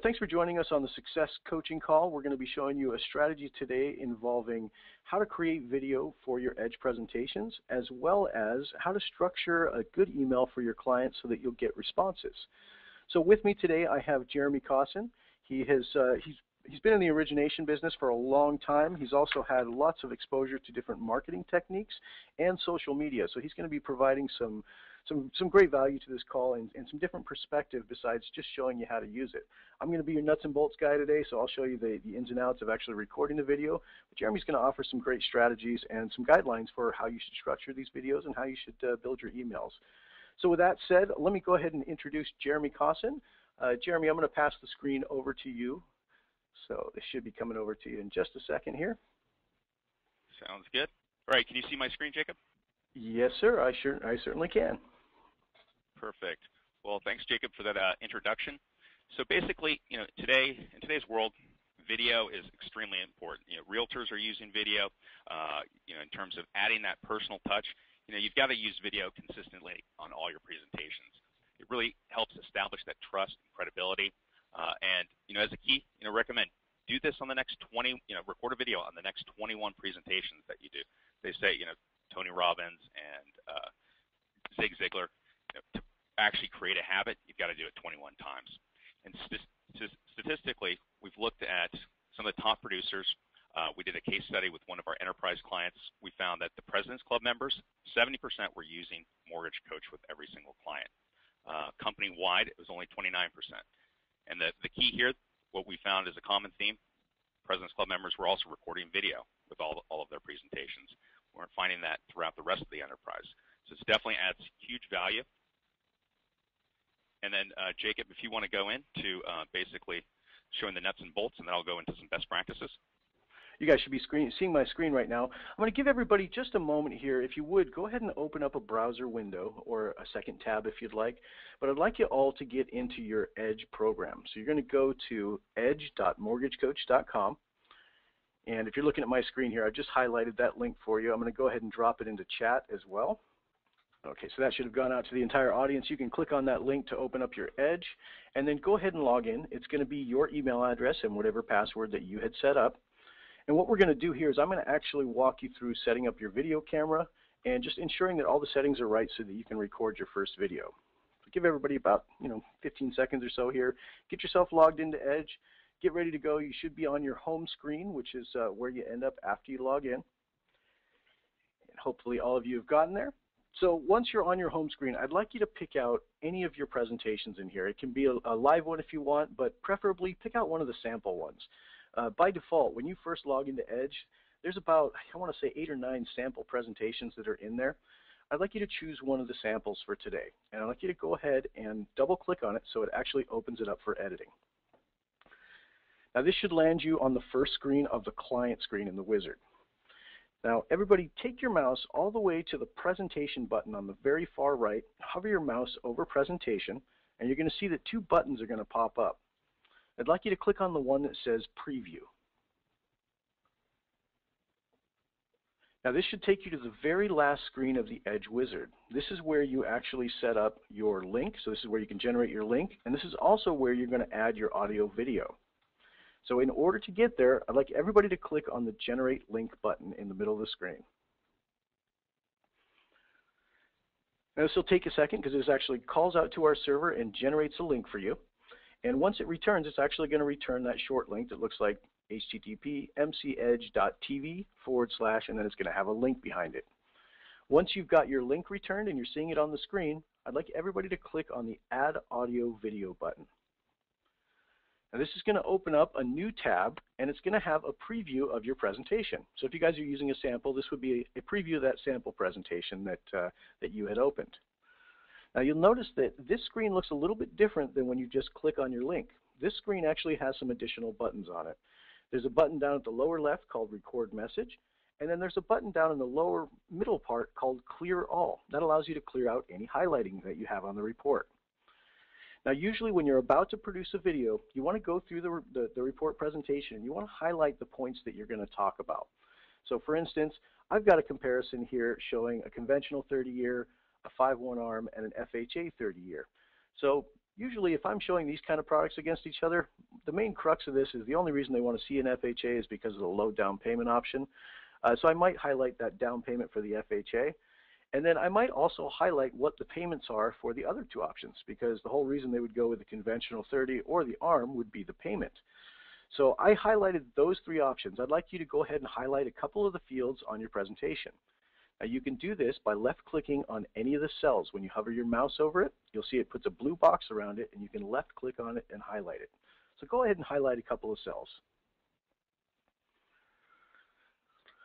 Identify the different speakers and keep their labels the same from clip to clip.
Speaker 1: Thanks for joining us on the Success Coaching Call. We're going to be showing you a strategy today involving how to create video for your Edge presentations, as well as how to structure a good email for your clients so that you'll get responses. So with me today, I have Jeremy Cosson. He's been in the origination business for a long time. He's also had lots of exposure to different marketing techniques and social media. So he's going to be providing some great value to this call and some different perspective besides just showing you how to use it. I'm going to be your nuts and bolts guy today, so I'll show you the ins and outs of actually recording the video. But Jeremy's going to offer some great strategies and some guidelines for how you should structure these videos and how you should build your emails. So with that said, let me go ahead and introduce Jeremy Cosson. Jeremy, I'm going to pass the screen over to you. So this should be coming over to you in just a second here.
Speaker 2: Sounds good. All right, can you see my screen, Jacob?
Speaker 1: Yes, sir. I certainly can.
Speaker 2: Perfect. Well, thanks, Jacob, for that introduction. So basically, in today's world, video is extremely important. Realtors are using video, in terms of adding that personal touch. You've got to use video consistently on all your presentations. It really helps establish that trust and credibility. And as a key, recommend do this on the next 20. Record a video on the next 21 presentations that you do. They say, Tony Robbins and Zig Ziglar, to actually create a habit, you've got to do it 21 times. And statistically, we've looked at some of the top producers. We did a case study with one of our enterprise clients. We found that the President's Club members, 70% were using Mortgage Coach with every single client. Company-wide, it was only 29%. And the key here, what we found is a common theme. President's Club members were also recording video with all of their presentations. We're finding that throughout the rest of the enterprise. So it definitely adds huge value. And then, Jacob, if you want to go into basically showing the nuts and bolts, and then I'll go into some best practices.
Speaker 1: You guys should be seeing my screen right now. I'm going to give everybody just a moment here. If you would, go ahead and open up a browser window or a second tab if you'd like. But I'd like you all to get into your Edge program. So you're going to go to edge.mortgagecoach.com. And if you're looking at my screen here, I've just highlighted that link for you. I'm going to go ahead and drop it into chat as well. Okay, so that should have gone out to the entire audience. You can click on that link to open up your Edge, and then go ahead and log in. It's going to be your email address and whatever password that you had set up. And what we're going to do here is I'm going to actually walk you through setting up your video camera and just ensuring that all the settings are right so that you can record your first video. So give everybody about 15 seconds or so here. Get yourself logged into Edge. Get ready to go. You should be on your home screen, which is where you end up after you log in. And hopefully all of you have gotten there. So once you're on your home screen, I'd like you to pick out any of your presentations in here. It can be a live one if you want, but preferably pick out one of the sample ones. By default, when you first log into Edge, there's about, I want to say, 8 or 9 sample presentations that are in there. I'd like you to choose one of the samples for today. And I'd like you to go ahead and double click on it so it actually opens it up for editing. Now this should land you on the first screen of the client screen in the wizard. Now everybody take your mouse all the way to the presentation button on the very far right, hover your mouse over presentation, and you're going to see that 2 buttons are going to pop up. I'd like you to click on the one that says Preview. Now this should take you to the very last screen of the Edge wizard. This is where you actually set up your link, so this is where you can generate your link, and this is also where you're going to add your audio video. So in order to get there, I'd like everybody to click on the Generate Link button in the middle of the screen. Now this will take a second because this actually calls out to our server and generates a link for you. And once it returns, it's actually going to return that short link that looks like http://mcedge.tv/ and then it's going to have a link behind it. Once you've got your link returned and you're seeing it on the screen, I'd like everybody to click on the Add Audio Video button. Now this is going to open up a new tab, and it's going to have a preview of your presentation. So if you guys are using a sample, this would be a preview of that sample presentation that you had opened. Now you'll notice that this screen looks a little bit different than when you just click on your link. This screen actually has some additional buttons on it. There's a button down at the lower left called Record Message, and then there's a button down in the lower middle part called Clear All. That allows you to clear out any highlighting that you have on the report. Now usually when you're about to produce a video, you want to go through the report presentation and you want to highlight the points that you're going to talk about. So for instance, I've got a comparison here showing a conventional 30-year, a 5/1 ARM, and an FHA 30-year. So Usually if I'm showing these kind of products against each other, the main crux of this is the only reason they want to see an FHA is because of the low down payment option. So I might highlight that down payment for the FHA. And then I might also highlight what the payments are for the other two options, because the whole reason they would go with the conventional 30 or the ARM would be the payment. So I highlighted those three options. I'd like you to go ahead and highlight a couple of the fields on your presentation. Now you can do this by left-clicking on any of the cells. When you hover your mouse over it, you'll see it puts a blue box around it, and you can left-click on it and highlight it. So go ahead and highlight a couple of cells.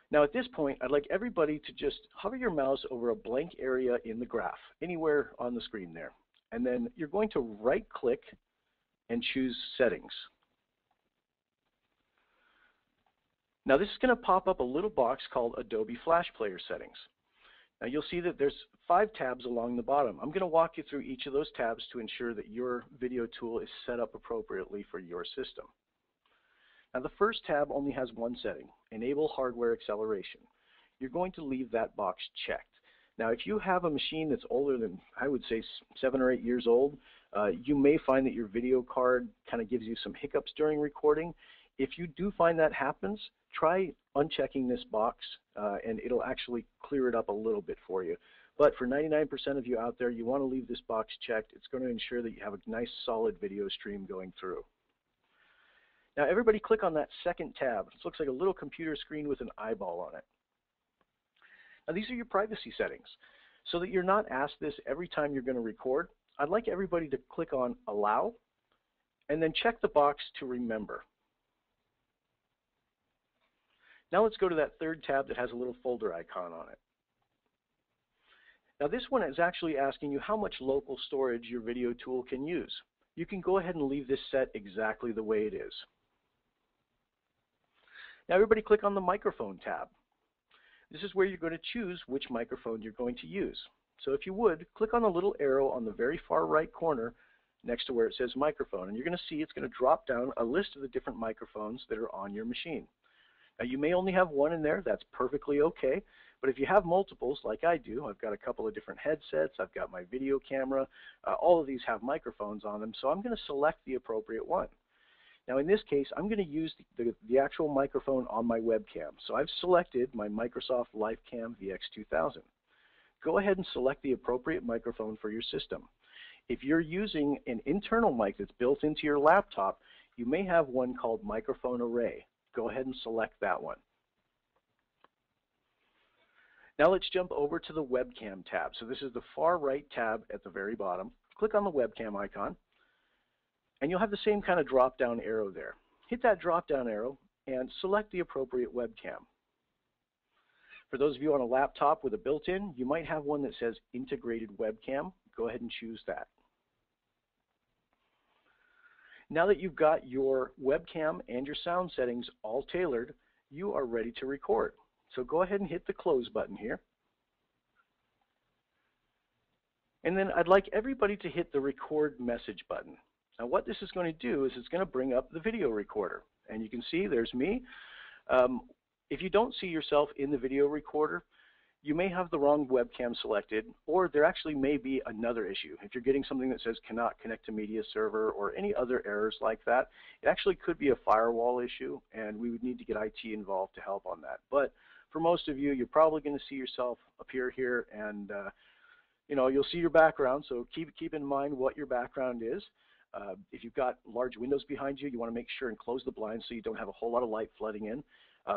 Speaker 1: Now at this point, I'd like everybody to just hover your mouse over a blank area in the graph, anywhere on the screen there. And then you're going to right-click and choose Settings. Now this is going to pop up a little box called Adobe Flash Player Settings. Now you'll see that there's 5 tabs along the bottom. I'm going to walk you through each of those tabs to ensure that your video tool is set up appropriately for your system. Now the first tab only has one setting, Enable Hardware Acceleration. You're going to leave that box checked. Now if you have a machine that's older than, I would say, 7 or 8 years old, you may find that your video card kind of gives you some hiccups during recording. If you do find that happens, try unchecking this box and it'll actually clear it up a little bit for you. But for 99% of you out there, you want to leave this box checked. It's going to ensure that you have a nice solid video stream going through. Now everybody click on that second tab. This looks like a little computer screen with an eyeball on it. Now these are your privacy settings. So that you're not asked this every time you're going to record, I'd like everybody to click on Allow and then check the box to Remember. Now let's go to that third tab that has a little folder icon on it. Now this one is actually asking you how much local storage your video tool can use. You can go ahead and leave this set exactly the way it is. Now everybody click on the Microphone tab. This is where you're going to choose which microphone you're going to use. So if you would, click on the little arrow on the very far right corner next to where it says Microphone, and you're going to see it's going to drop down a list of the different microphones that are on your machine. Now you may only have one in there, that's perfectly okay, but if you have multiples like I do, I've got a couple of different headsets, I've got my video camera, all of these have microphones on them, so I'm going to select the appropriate one. Now in this case, I'm going to use the actual microphone on my webcam, so I've selected my Microsoft LifeCam VX2000. Go ahead and select the appropriate microphone for your system. If you're using an internal mic that's built into your laptop, you may have one called Microphone Array. Go ahead and select that one. Now let's jump over to the Webcam tab. So this is the far right tab at the very bottom. Click on the webcam icon, and you'll have the same kind of drop-down arrow there. Hit that drop-down arrow and select the appropriate webcam. For those of you on a laptop with a built-in, you might have one that says Integrated Webcam. Go ahead and choose that. Now that you've got your webcam and your sound settings all tailored, you are ready to record. So go ahead and hit the close button here. And then I'd like everybody to hit the record message button. Now what this is going to do is it's going to bring up the video recorder. And you can see there's me. If you don't see yourself in the video recorder, you may have the wrong webcam selected, or there actually may be another issue. If you're getting something that says cannot connect to media server or any other errors like that, it actually could be a firewall issue, and we would need to get IT involved to help on that. But for most of you, you're probably going to see yourself appear here, and you know, you'll see your background, so keep in mind what your background is. If you've got large windows behind you, you want to make sure and close the blinds so you don't have a whole lot of light flooding in.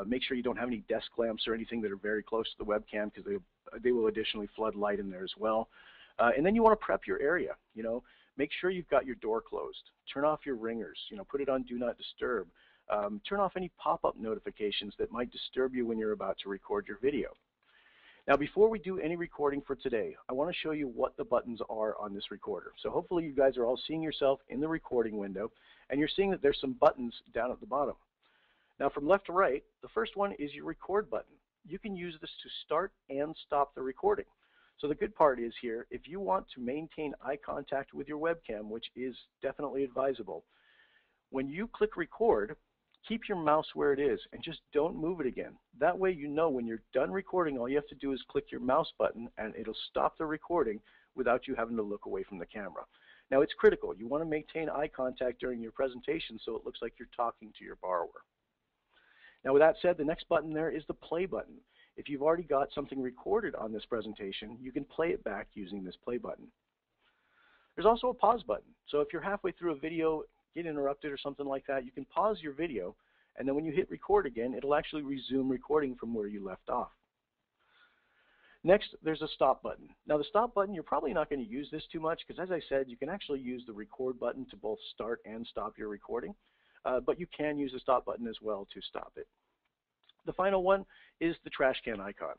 Speaker 1: Make sure you don't have any desk lamps or anything that are very close to the webcam, because they will additionally flood light in there as well. And then you want to prep your area. You know, make sure you've got your door closed. Turn off your ringers. You know, put it on Do Not Disturb. Turn off any pop-up notifications that might disturb you when you're about to record your video. Now, before we do any recording for today, I want to show you what the buttons are on this recorder. So hopefully you guys are all seeing yourself in the recording window, and you're seeing that there's some buttons down at the bottom. Now from left to right, the first one is your record button. You can use this to start and stop the recording. So the good part is here, if you want to maintain eye contact with your webcam, which is definitely advisable, when you click record, keep your mouse where it is and just don't move it again. That way you know when you're done recording, all you have to do is click your mouse button and it'll stop the recording without you having to look away from the camera. Now, it's critical. You want to maintain eye contact during your presentation so it looks like you're talking to your borrower. Now, with that said, the next button there is the play button. If you've already got something recorded on this presentation, you can play it back using this play button. There's also a pause button. So if you're halfway through a video, get interrupted or something like that, you can pause your video, and then when you hit record again, it'll actually resume recording from where you left off. Next, there's a stop button. Now, the stop button, you're probably not going to use this too much because, as I said, you can actually use the record button to both start and stop your recording, but you can use the stop button as well to stop it. The final one is the trash can icon.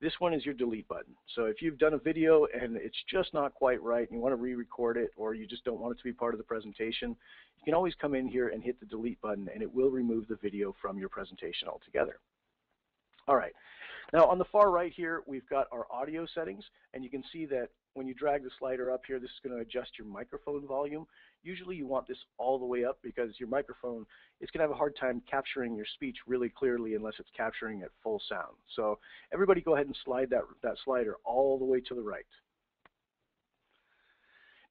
Speaker 1: This one is your delete button. So if you've done a video and it's just not quite right and you want to re-record it, or you just don't want it to be part of the presentation, you can always come in here and hit the delete button, and it will remove the video from your presentation altogether. All right. Now, on the far right here, we've got our audio settings, and you can see that when you drag the slider up here, this is going to adjust your microphone volume. Usually you want this all the way up because your microphone is going to have a hard time capturing your speech really clearly unless it's capturing at full sound. So everybody go ahead and slide that slider all the way to the right.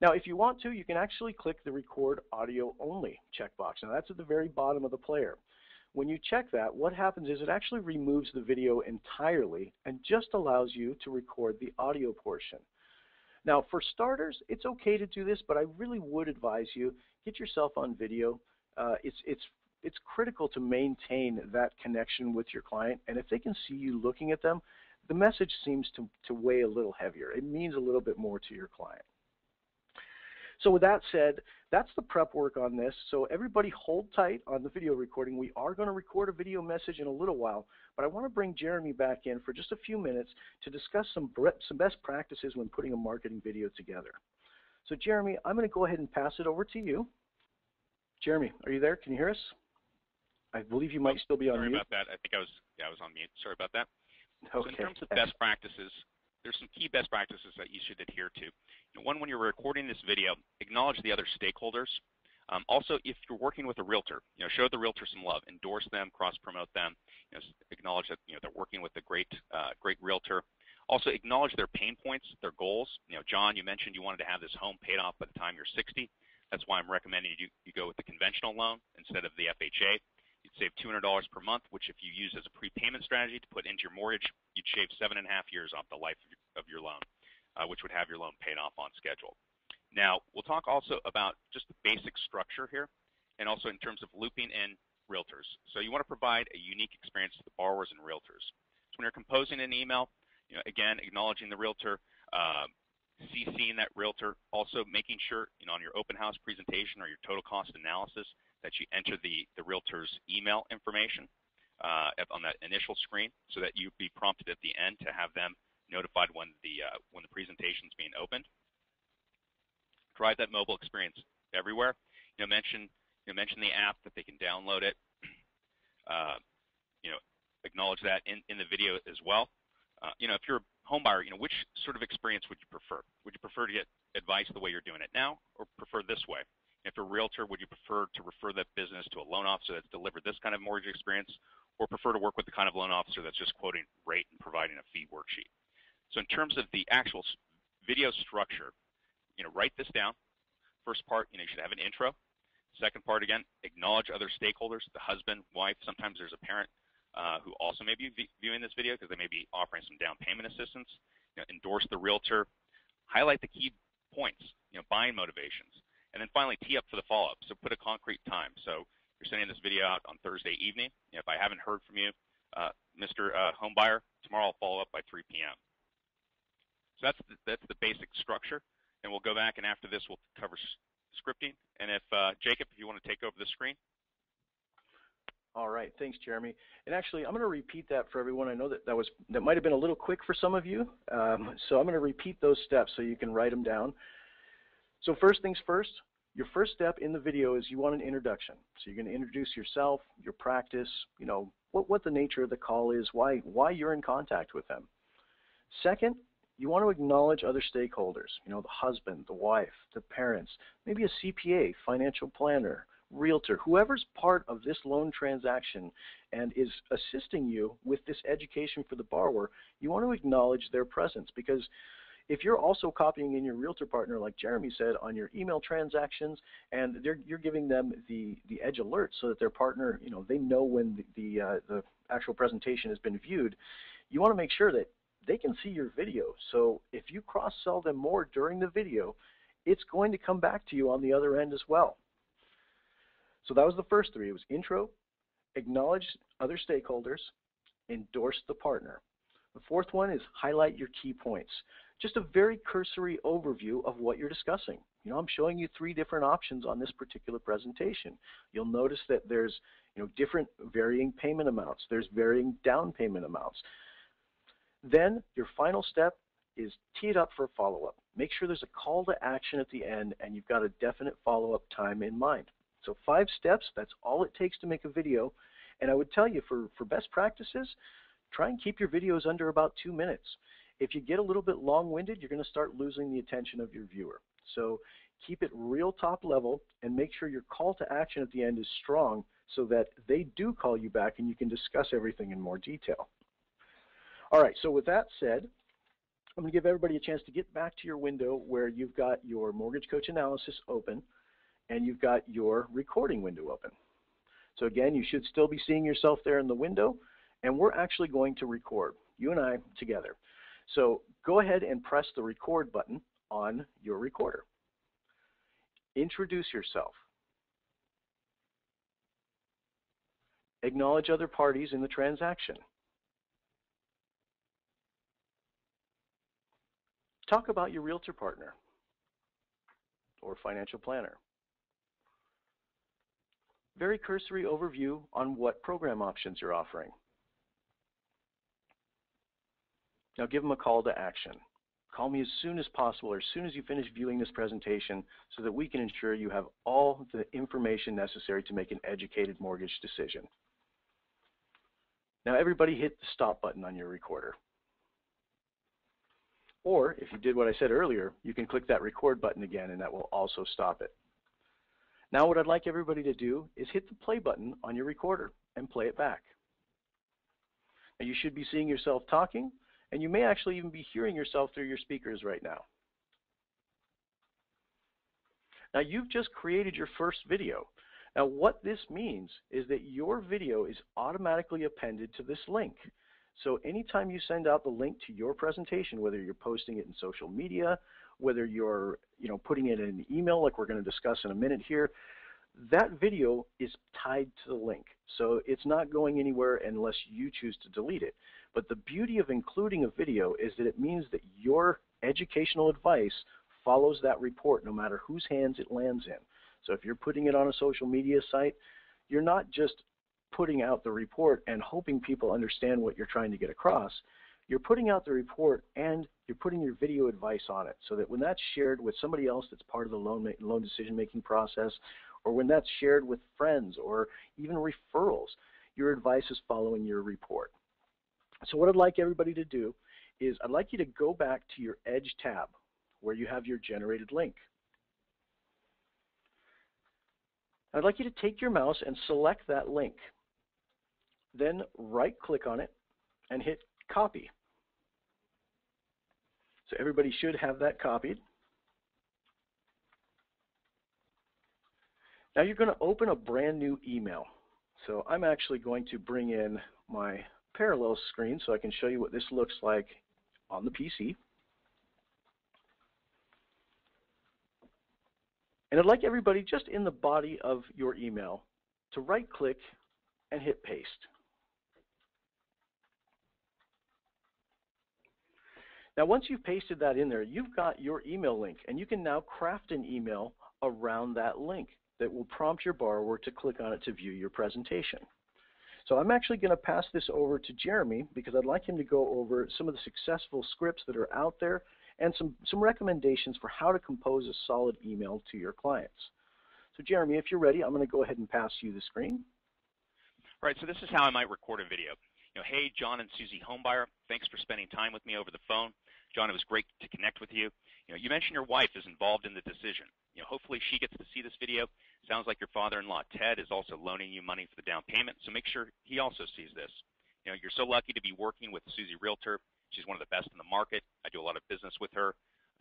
Speaker 1: Now, if you want to, you can actually click the Record Audio Only checkbox. Now, that's at the very bottom of the player. When you check that, what happens is it actually removes the video entirely and just allows you to record the audio portion. Now, for starters, it's okay to do this, but I really would advise you get yourself on video. It's critical to maintain that connection with your client, and if they can see you looking at them, the message seems to weigh a little heavier. It means a little bit more to your client. So with that said, that's the prep work on this. So everybody hold tight on the video recording. We are going to record a video message in a little while, but I want to bring Jeremy back in for just a few minutes to discuss some best practices when putting a marketing video together. So Jeremy, I'm going to go ahead and pass it over to you. Jeremy, are you there? Can you hear us? I believe you might still be on mute.
Speaker 2: Sorry about that. I think I was on mute. Sorry about that.
Speaker 1: Okay.
Speaker 2: So in terms of best practices, there's some key best practices that you should adhere to. One, when you're recording this video, acknowledge the other stakeholders. Also, if you're working with a realtor, show the realtor some love, endorse them, cross-promote them. Acknowledge that they're working with a great realtor. Also, acknowledge their pain points, their goals. John, you mentioned you wanted to have this home paid off by the time you're 60. That's why I'm recommending you go with the conventional loan instead of the FHA. You'd save $200 per month, which if you use as a prepayment strategy to put into your mortgage, you'd shave 7.5 years off the life of your loan, which would have your loan paid off on schedule. Now, we'll talk also about just the basic structure here, and also in terms of looping in realtors. So you want to provide a unique experience to the borrowers and realtors. So when you're composing an email, again, acknowledging the realtor, CCing that realtor, also making sure on your open house presentation or your total cost analysis that you enter the realtor's email information on that initial screen, so that you'd be prompted at the end to have them notified when the presentation is being opened. Drive that mobile experience everywhere. Mention the app, that they can download it. Acknowledge that in the video as well. If you're a home buyer, which sort of experience would you prefer? Would you prefer to get advice the way you're doing it now, or prefer this way? If you're a realtor, would you prefer to refer that business to a loan officer that's delivered this kind of mortgage experience, or prefer to work with the kind of loan officer that's just quoting rate and providing a fee worksheet? So in terms of the actual video structure, write this down. First part, you should have an intro. Second part, again, acknowledge other stakeholders, the husband, wife. Sometimes there's a parent who also may be viewing this video because they may be offering some down payment assistance. Endorse the realtor. Highlight the key points, buying motivations. And then finally, tee up for the follow-up. So put a concrete time. So you're sending this video out on Thursday evening. If I haven't heard from you, Mr. Home Buyer, tomorrow I'll follow up by 3 p.m. So that's the basic structure. And we'll go back, and after this, we'll cover scripting. And if Jacob, if you want to take over the screen.
Speaker 1: All right, thanks, Jeremy. And actually, I'm going to repeat that for everyone. I know that might have been a little quick for some of you. So I'm going to repeat those steps so you can write them down. So first things first, your first step in the video is you want an introduction. So you're going to introduce yourself, your practice, what the nature of the call is, why you're in contact with them. Second, you want to acknowledge other stakeholders, the husband, the wife, the parents, maybe a CPA, financial planner, realtor, whoever's part of this loan transaction and is assisting you with this education for the borrower. You want to acknowledge their presence, because If you're also copying in your realtor partner, like Jeremy said, on your email transactions, and you're giving them the Edge alert so that their partner, they know when the actual presentation has been viewed, you want to make sure that they can see your video. So if you cross-sell them more during the video, it's going to come back to you on the other end as well. So that was the first three. It was intro, acknowledge other stakeholders, endorse the partner. The fourth one is highlight your key points. Just a very cursory overview of what you're discussing. I'm showing you 3 different options on this particular presentation. You'll notice that there's different varying payment amounts. There's varying down payment amounts. Then your final step is tee it up for a follow-up. Make sure there's a call to action at the end and you've got a definite follow-up time in mind. So 5 steps, that's all it takes to make a video. And I would tell you for best practices, try and keep your videos under about 2 minutes. If you get a little bit long-winded, you're going to start losing the attention of your viewer. So keep it real top level and make sure your call to action at the end is strong so that they do call you back and you can discuss everything in more detail. All right, so with that said, I'm going to give everybody a chance to get back to your window where you've got your Mortgage Coach Analysis open and you've got your recording window open. So again, you should still be seeing yourself there in the window, and we're actually going to record, you and I together. So go ahead and press the record button on your recorder. Introduce yourself. Acknowledge other parties in the transaction. Talk about your realtor partner or financial planner. Very cursory overview on what program options you're offering. Now give them a call to action. Call me as soon as possible or as soon as you finish viewing this presentation so that we can ensure you have all the information necessary to make an educated mortgage decision. Now everybody hit the stop button on your recorder. Or if you did what I said earlier, you can click that record button again and that will also stop it. Now what I'd like everybody to do is hit the play button on your recorder and play it back. Now you should be seeing yourself talking, and you may actually even be hearing yourself through your speakers right now. Now you've just created your first video. Now what this means is that your video is automatically appended to this link. So anytime you send out the link to your presentation, whether you're posting it in social media, whether you're putting it in an email like we're going to discuss in a minute here, that video is tied to the link. So it's not going anywhere unless you choose to delete it. But the beauty of including a video is that it means that your educational advice follows that report no matter whose hands it lands in. So if you're putting it on a social media site, you're not just putting out the report and hoping people understand what you're trying to get across. You're putting out the report and you're putting your video advice on it so that when that's shared with somebody else that's part of the loan decision-making process, or when that's shared with friends or even referrals, your advice is following your report. So what I'd like everybody to do is I'd like you to go back to your Edge tab where you have your generated link. I'd like you to take your mouse and select that link. Then right-click on it and hit copy. So everybody should have that copied. Now you're going to open a brand new email. So I'm actually going to bring in my parallel screen so I can show you what this looks like on the PC. And I'd like everybody just in the body of your email to right-click and hit paste. Now once you've pasted that in there, you've got your email link, and you can now craft an email around that link that will prompt your borrower to click on it to view your presentation. So I'm actually going to pass this over to Jeremy because I'd like him to go over some of the successful scripts that are out there and some recommendations for how to compose a solid email to your clients. So Jeremy, if you're ready, I'm going to go ahead and pass you the screen.
Speaker 2: All right, so this is how I might record a video. Hey, John and Susie Homebuyer, thanks for spending time with me over the phone. John, it was great to connect with you. You mentioned your wife is involved in the decision. Hopefully she gets to see this video. Sounds like your father-in-law, Ted, is also loaning you money for the down payment, so make sure he also sees this. You're so lucky to be working with Susie Realtor. She's one of the best in the market. I do a lot of business with her.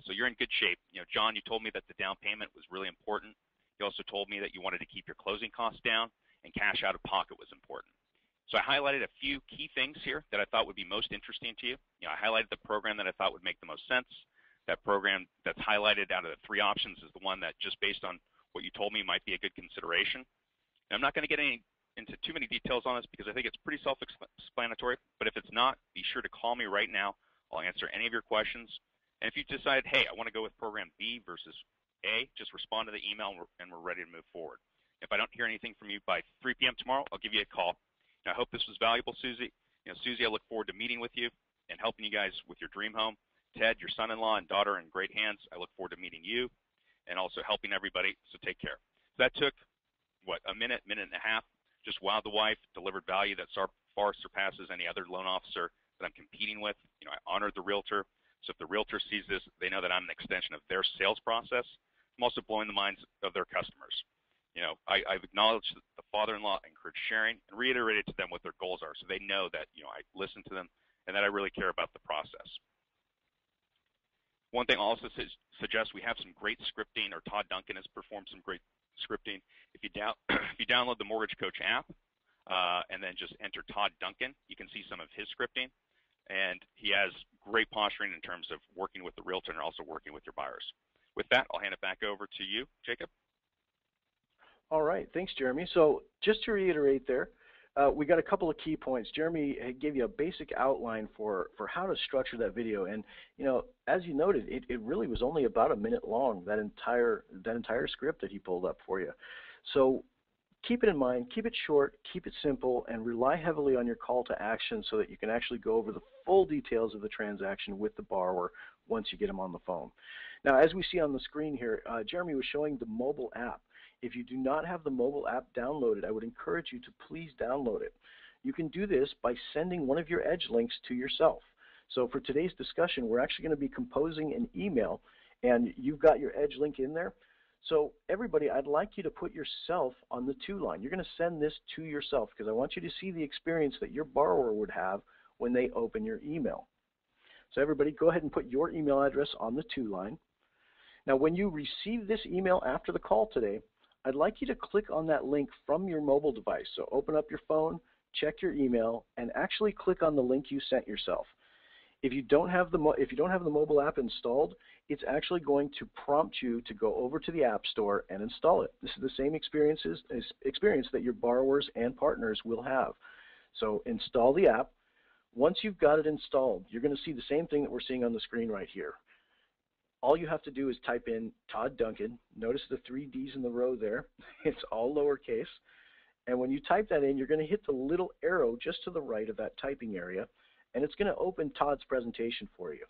Speaker 2: So you're in good shape. John, you told me that the down payment was really important. You also told me that you wanted to keep your closing costs down and cash out of pocket was important. So I highlighted a few key things here that I thought would be most interesting to you. I highlighted the program that I thought would make the most sense. That program that's highlighted out of the three options is the one that, just based on what you told me, might be a good consideration. And I'm not going to get into too many details on this because I think it's pretty self-explanatory, but if it's not, be sure to call me right now. I'll answer any of your questions. And if you decide, hey, I want to go with program B versus A, just respond to the email and we're ready to move forward. If I don't hear anything from you by 3 p.m. tomorrow, I'll give you a call. I hope this was valuable, Susie. Susie, I look forward to meeting with you and helping you guys with your dream home. Ted, your son-in-law and daughter are in great hands. I look forward to meeting you and also helping everybody, so take care. So that took, a minute and a half. Just wowed the wife, delivered value that far surpasses any other loan officer that I'm competing with. I honored the realtor. So if the realtor sees this, they know that I'm an extension of their sales process. I'm also blowing the minds of their customers. I've acknowledged the father-in-law, encouraged sharing, and reiterated to them what their goals are so they know that, I listen to them and that I really care about the process. One thing I'll also suggest, we have some great scripting, or Todd Duncan has performed some great scripting. If you download the Mortgage Coach app and then just enter Todd Duncan, you can see some of his scripting. And he has great posturing in terms of working with the realtor and also working with your buyers. With that, I'll hand it back over to you, Jacob.
Speaker 1: All right. Thanks, Jeremy. So just to reiterate there, we got a couple of key points. Jeremy gave you a basic outline for how to structure that video. And, as you noted, it really was only about a minute long, that entire script that he pulled up for you. So keep it in mind, keep it short, keep it simple, and rely heavily on your call to action so that you can actually go over the full details of the transaction with the borrower once you get them on the phone. Now, as we see on the screen here, Jeremy was showing the mobile app. If you do not have the mobile app downloaded, I would encourage you to please download it. You can do this by sending one of your Edge links to yourself. So for today's discussion, we're actually going to be composing an email, and you've got your Edge link in there. So everybody, I'd like you to put yourself on the to line. You're going to send this to yourself because I want you to see the experience that your borrower would have when they open your email. So everybody, go ahead and put your email address on the to line. Now, when you receive this email after the call today, I'd like you to click on that link from your mobile device. So open up your phone, check your email, and actually click on the link you sent yourself. If you don't have the mobile app installed, it's actually going to prompt you to go over to the App Store and install it. This is the same experience that your borrowers and partners will have. So install the app. Once you've got it installed, you're going to see the same thing that we're seeing on the screen right here. All you have to do is type in Todd Duncan. Notice the 3 D's in the row there. It's all lowercase. And when you type that in, you're going to hit the little arrow just to the right of that typing area, and it's going to open Todd's presentation for you.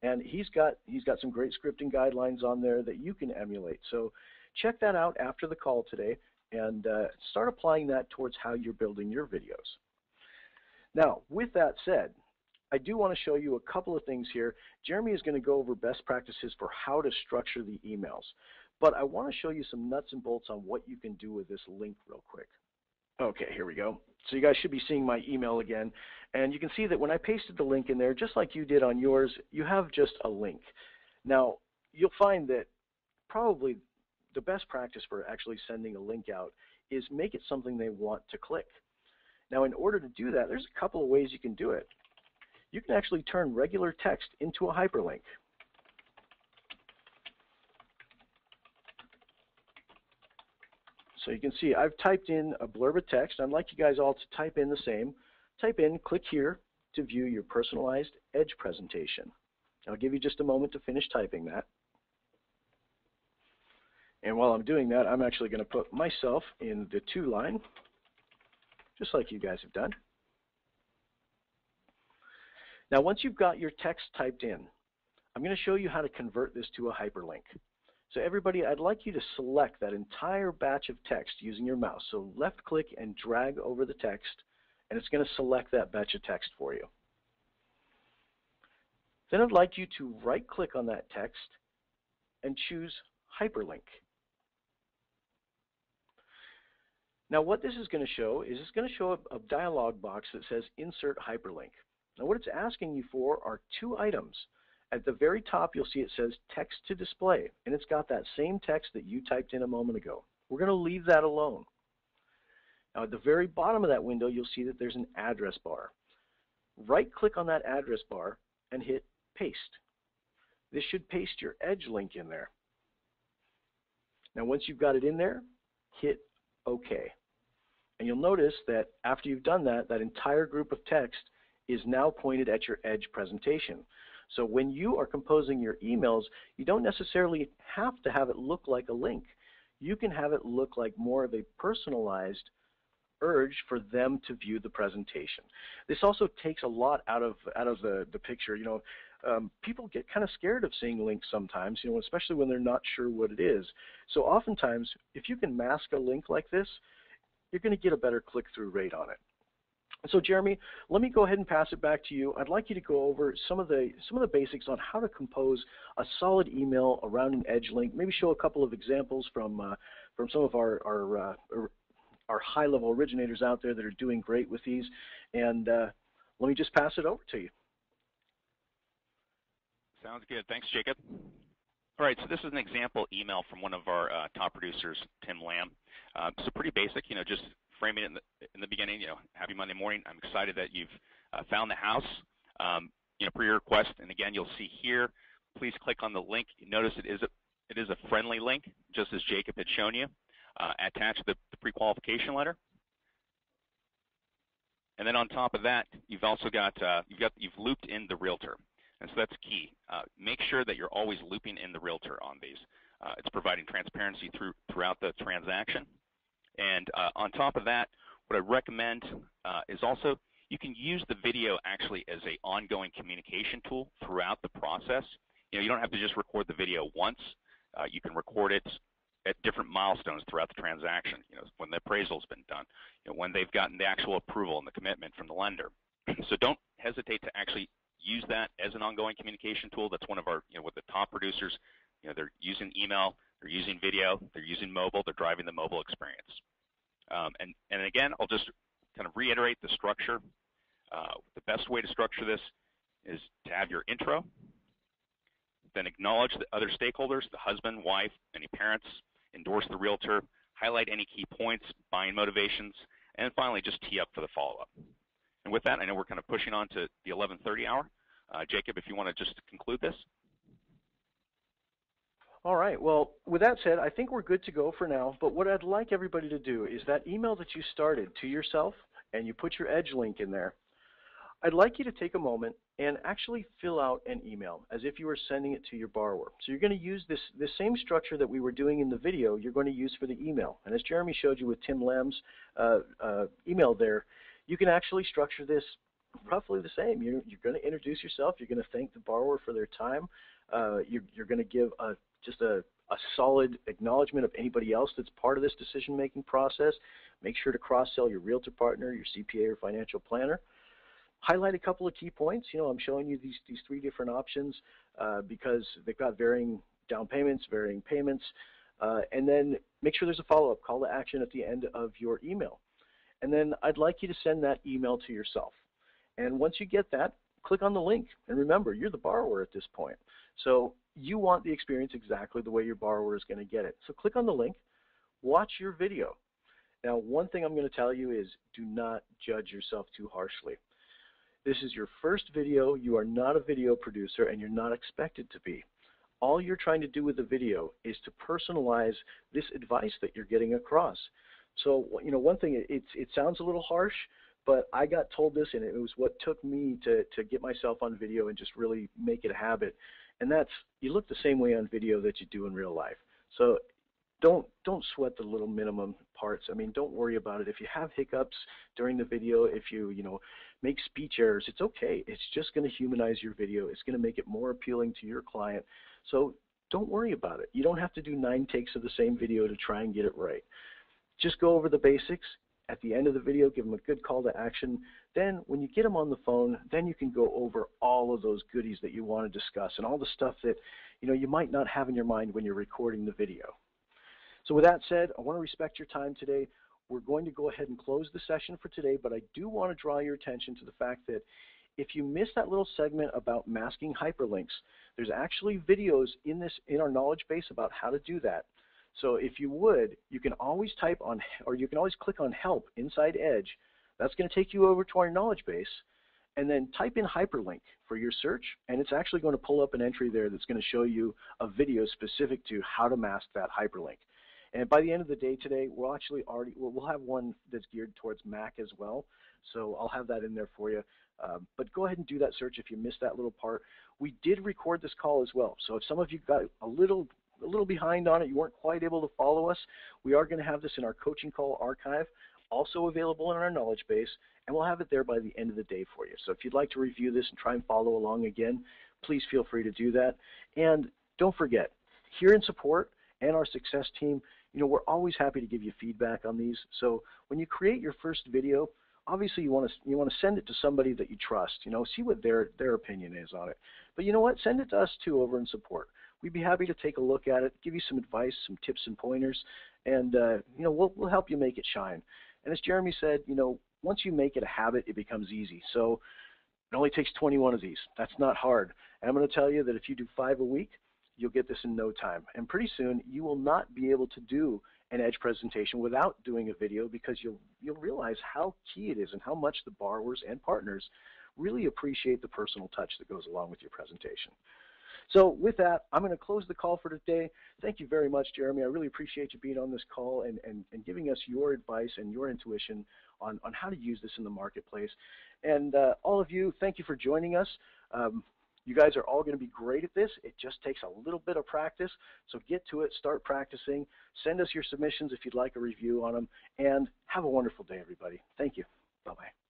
Speaker 1: And he's got some great scripting guidelines on there that you can emulate. So check that out after the call today and start applying that towards how you're building your videos. Now, with that said, I do want to show you a couple of things here. Jeremy is going to go over best practices for how to structure the emails, but I want to show you some nuts and bolts on what you can do with this link real quick. Okay, here we go. So you guys should be seeing my email again, and you can see that when I pasted the link in there, just like you did on yours, you have just a link. Now, you'll find that probably the best practice for actually sending a link out is make it something they want to click. Now, in order to do that, there's a couple of ways you can do it. You can actually turn regular text into a hyperlink. So you can see I've typed in a blurb of text. I'd like you guys all to type in the same. Type in, click here to view your personalized Edge presentation. I'll give you just a moment to finish typing that. And while I'm doing that, I'm actually going to put myself in the to line, just like you guys have done. Now, once you've got your text typed in, I'm going to show you how to convert this to a hyperlink. So everybody, I'd like you to select that entire batch of text using your mouse. So left click and drag over the text, and it's going to select that batch of text for you. Then I'd like you to right click on that text and choose hyperlink. Now what this is going to show is it's going to show a dialog box that says Insert Hyperlink. Now what it's asking you for are two items. At the very top you'll see it says Text to Display, and it's got that same text that you typed in a moment ago. We're going to leave that alone. Now at the very bottom of that window you'll see that there's an address bar. Right-click on that address bar and hit Paste. This should paste your Edge link in there. Now once you've got it in there, hit OK. And you'll notice that after you've done that, that entire group of text is now pointed at your Edge presentation. So when you are composing your emails, you don't necessarily have to have it look like a link. You can have it look like more of a personalized urge for them to view the presentation. This also takes a lot out of the picture. People get kind of scared of seeing links sometimes, especially when they're not sure what it is. So oftentimes, if you can mask a link like this, you're going to get a better click-through rate on it. So Jeremy, let me go ahead and pass it back to you. I'd like you to go over some of the basics on how to compose a solid email around an Edge link. Maybe show a couple of examples from some of our high-level originators out there that are doing great with these. And let me just pass it over to you.
Speaker 2: Sounds good. Thanks, Jacob. All right, so this is an example email from one of our top producers, Tim Lamb. So pretty basic, just framing it in the beginning. Happy Monday morning. I'm excited that you've found the house. Per your request, and again, you'll see here. Please click on the link. You notice it is a friendly link, just as Jacob had shown you. Attach the pre-qualification letter. And then on top of that, you've also got you've looped in the realtor. And so that's key. Make sure that you're always looping in the realtor on these. It's providing transparency throughout the transaction. And on top of that, what I recommend is also you can use the video actually as an ongoing communication tool throughout the process. You don't have to just record the video once. You can record it at different milestones throughout the transaction. When the appraisal's been done, when they've gotten the actual approval and the commitment from the lender. So don't hesitate to actually use that as an ongoing communication tool. That's one of our, with the top producers, they're using email, they're using video, they're using mobile, they're driving the mobile experience. And again, I'll just kind of reiterate the structure. The best way to structure this is to have your intro, then acknowledge the other stakeholders, the husband, wife, any parents, endorse the realtor, highlight any key points, buying motivations, and finally just tee up for the follow-up. And with that, I know we're kind of pushing on to the 11:30 hour. Jacob, if you want to just conclude this.
Speaker 1: All right. Well, with that said, I think we're good to go for now. But what I'd like everybody to do is that email that you started to yourself and you put your Edge link in there, I'd like you to take a moment and actually fill out an email as if you were sending it to your borrower. So you're going to use this same structure that we were doing in the video, you're going to use for the email. And as Jeremy showed you with Tim Lamb's email there, you can actually structure this roughly the same. You're going to introduce yourself. You're going to thank the borrower for their time. You're going to give just a solid acknowledgement of anybody else that's part of this decision-making process. Make sure to cross-sell your realtor partner, your CPA, or financial planner. Highlight a couple of key points. I'm showing you these three different options because they've got varying down payments, varying payments, and then make sure there's a follow-up call to action at the end of your email. And then I'd like you to send that email to yourself. And once you get that, click on the link. And remember, you're the borrower at this point. So you want the experience exactly the way your borrower is going to get it. So click on the link, watch your video. Now, one thing I'm going to tell you is do not judge yourself too harshly. This is your first video. You are not a video producer, and you're not expected to be. All you're trying to do with the video is to personalize this advice that you're getting across. So, one thing, it sounds a little harsh, but I got told this, and it was what took me to get myself on video and just really make it a habit. And that's, you look the same way on video that you do in real life. So don't sweat the little minimum parts. I mean, don't worry about it. If you have hiccups during the video, if you make speech errors, it's okay. It's just going to humanize your video. It's going to make it more appealing to your client. So don't worry about it. You don't have to do 9 takes of the same video to try and get it right. Just go over the basics. At the end of the video, give them a good call to action. Then when you get them on the phone, then you can go over all of those goodies that you want to discuss and all the stuff that you might not have in your mind when you're recording the video. So with that said, I want to respect your time today. we're going to go ahead and close the session for today, but I do want to draw your attention to the fact that if you missed that little segment about masking hyperlinks, there's actually videos in our knowledge base about how to do that. So if you would, you can always type on, or you can always click on Help inside Edge. That's going to take you over to our knowledge base, and then type in hyperlink for your search, and it's actually going to pull up an entry there that's going to show you a video specific to how to mask that hyperlink. And by the end of the day today, we'll have one that's geared towards Mac as well. So I'll have that in there for you. But go ahead and do that search if you missed that little part. We did record this call as well. So if some of you got a little behind on it, you weren't quite able to follow us, we are going to have this in our coaching call archive, also available in our knowledge base, and we'll have it there by the end of the day for you. So if you'd like to review this and try and follow along again, please feel free to do that. And don't forget, here in support and our success team, we're always happy to give you feedback on these. So when you create your first video, obviously you want to send it to somebody that you trust. See what their opinion is on it. But you know what? Send it to us too over in support. We'd be happy to take a look at it, give you some advice, some tips and pointers, and we'll help you make it shine. And as Jeremy said, once you make it a habit, it becomes easy. So it only takes 21 of these. That's not hard. And I'm going to tell you that if you do 5 a week, you'll get this in no time. And pretty soon, you will not be able to do an Edge presentation without doing a video, because you'll realize how key it is and how much the borrowers and partners really appreciate the personal touch that goes along with your presentation. So with that, I'm going to close the call for today. Thank you very much, Jeremy. I really appreciate you being on this call and giving us your advice and your intuition on how to use this in the marketplace. And all of you, thank you for joining us. You guys are all going to be great at this. It just takes a little bit of practice. So get to it, start practicing. Send us your submissions if you'd like a review on them. And have a wonderful day, everybody. Thank you. Bye-bye.